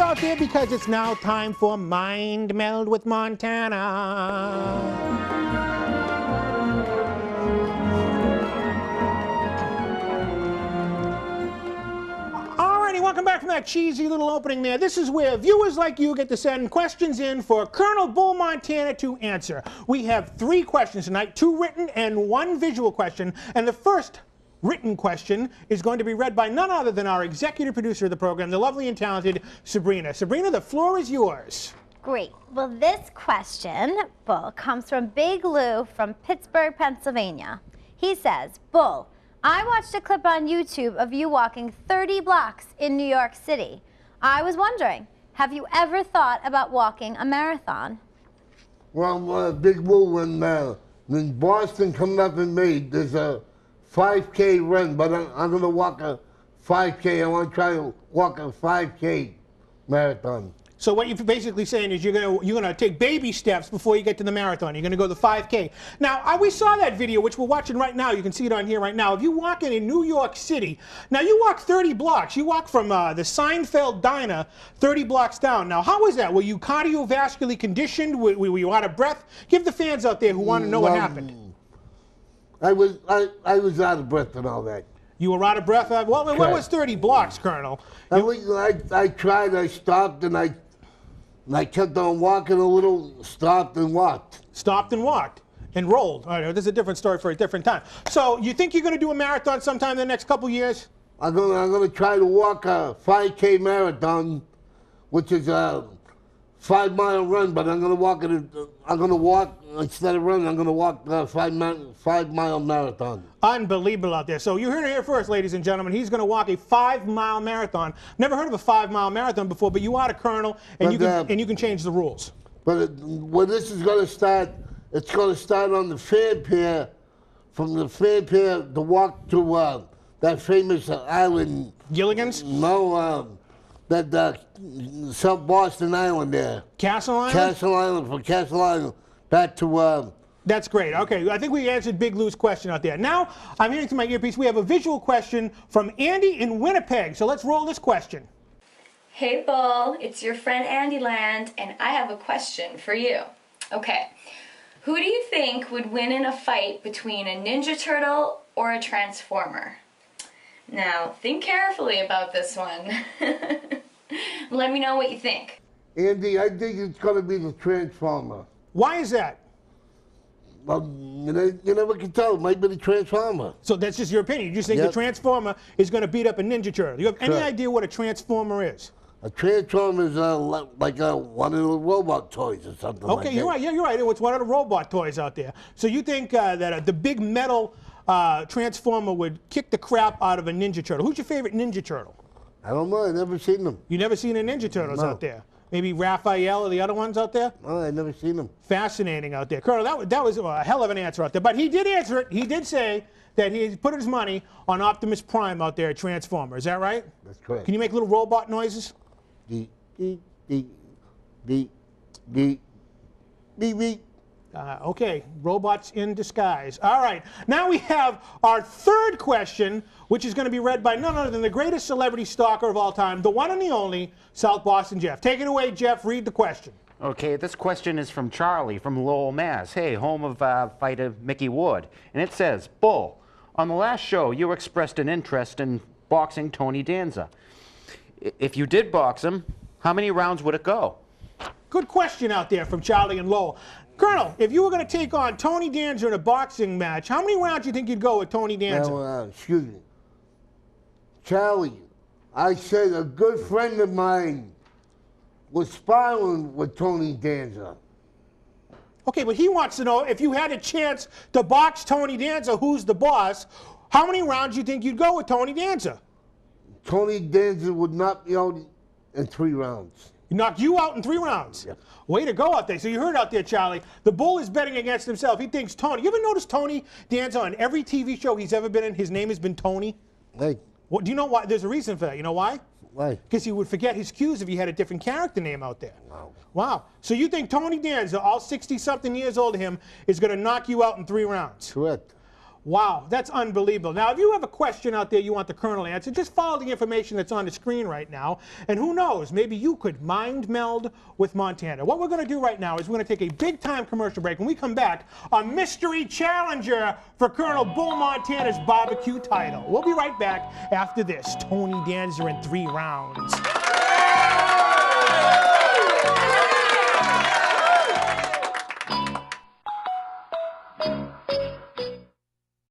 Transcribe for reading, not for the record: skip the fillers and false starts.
out there because it's now time for Mind Meld with Montana. Alrighty, welcome back from that cheesy little opening there. This is where viewers like you get to send questions in for Colonel Bull Montana to answer. We have 3 questions tonight, 2 written and 1 visual question. And the first written question is going to be read by none other than our executive producer of the program, the lovely and talented Sabrina. Sabrina, the floor is yours. Great. Well, this question, Bull, comes from Big Lou from Pittsburgh, Pennsylvania. He says, Bull, I watched a clip on YouTube of you walking 30 blocks in New York City. I was wondering, have you ever thought about walking a marathon? Well, Big Lou, when Boston come up in May, there's a 5K run, but I'm going to walk a 5K. I want to try to walk a 5K marathon. So what you're basically saying is you're gonna take baby steps before you get to the marathon. You're gonna go the 5K. Now, we saw that video, which we're watching right now. You can see it on here right now. If you walk in New York City, now you walk 30 blocks. You walk from the Seinfeld Diner 30 blocks down. Now, how was that? Were you cardiovascularly conditioned? Were you out of breath? Give the fans out there who want to know what happened. I was out of breath and all that. You were out of breath? Well, what was 30 blocks, Colonel? I tried, I stopped, and I kept on walking a little, stopped and walked. Stopped and walked and rolled. All right, this is a different story for a different time. So you think you're going to do a marathon sometime in the next couple years? I'm gonna try to walk a 5K marathon, which is a 5-mile run, but I'm gonna walk instead of running. I'm gonna walk a 5-mile marathon. Unbelievable out there. So you heard it here first, ladies and gentlemen. He's going to walk a 5-mile marathon. Never heard of a 5-mile marathon before, but you are the Colonel, and you can change the rules. But when this is going to start, it's going to start on the fan pier, from the fan pier to walk to that famous island. Gilligan's? No, that South Boston Island there. Castle Island? Castle Island, from Castle Island back to... That's great. Okay, I think we answered Big Lou's question out there. Now, I'm hearing through my earpiece, we have a visual question from Andy in Winnipeg. So let's roll this question. Hey, Bull, it's your friend Andy Land, and I have a question for you. Okay, who do you think would win in a fight between a Ninja Turtle or a Transformer? Now, think carefully about this one. Let me know what you think. Andy, I think it's going to be the Transformer. Why is that? Well, you never can tell. It might be the Transformer. So that's just your opinion. You just think the Transformer is going to beat up a Ninja Turtle. You have any idea what a Transformer is? A Transformer is like one of the robot toys or something like that. Okay, you're right. Yeah, you're right. It's one of the robot toys out there. So you think that the big metal Transformer would kick the crap out of a Ninja Turtle. Who's your favorite Ninja Turtle? I don't know. I've never seen them. You never seen any Ninja Turtles out there? Maybe Raphael or the other ones out there? Oh, I've never seen them. Fascinating out there. Colonel, that was a hell of an answer out there. But he did answer it. He did say that he put his money on Optimus Prime out there at Transformer. Is that right? That's correct. Can you make little robot noises? Beep, beep, beep, beep, beep, beep, beep. Okay, robots in disguise. All right, now we have our third question, which is going to be read by none other than the greatest celebrity stalker of all time, the one and the only South Boston Jeff. Take it away, Jeff. Read the question. Okay, this question is from Charlie from Lowell, Mass. Hey, home of fighter Mickey Ward. And it says, Bull, on the last show, you expressed an interest in boxing Tony Danza. If you did box him, how many rounds would it go? Good question out there from Charlie and Lowell. Colonel, if you were going to take on Tony Danza in a boxing match, how many rounds do you think you'd go with Tony Danza? Now, excuse me. Charlie, I said a good friend of mine was sparring with Tony Danza. Okay, but he wants to know, if you had a chance to box Tony Danza, who's the boss, how many rounds do you think you'd go with Tony Danza? Tony Danza would knock me out in 3 rounds. Knock you out in 3 rounds? Yeah. Way to go out there. So you heard out there, Charlie. The Bull is betting against himself. He thinks Tony. You ever notice Tony Danza on every TV show he's ever been in, his name has been Tony? Hey. Well, do you know why? There's a reason for that. You know why? Why? Because he would forget his cues if he had a different character name out there. Wow. Wow. So you think Tony Danza, all 60-something years old to him, is going to knock you out in 3 rounds? Correct. Wow, that's unbelievable. Now, if you have a question out there you want the Colonel to answer, just follow the information that's on the screen right now. And who knows, maybe you could mind meld with Montana. What we're going to do right now is we're going to take a big-time commercial break. When we come back, a mystery challenger for Colonel Bull Montana's barbecue title. We'll be right back after this. Tony Danza in 3 rounds.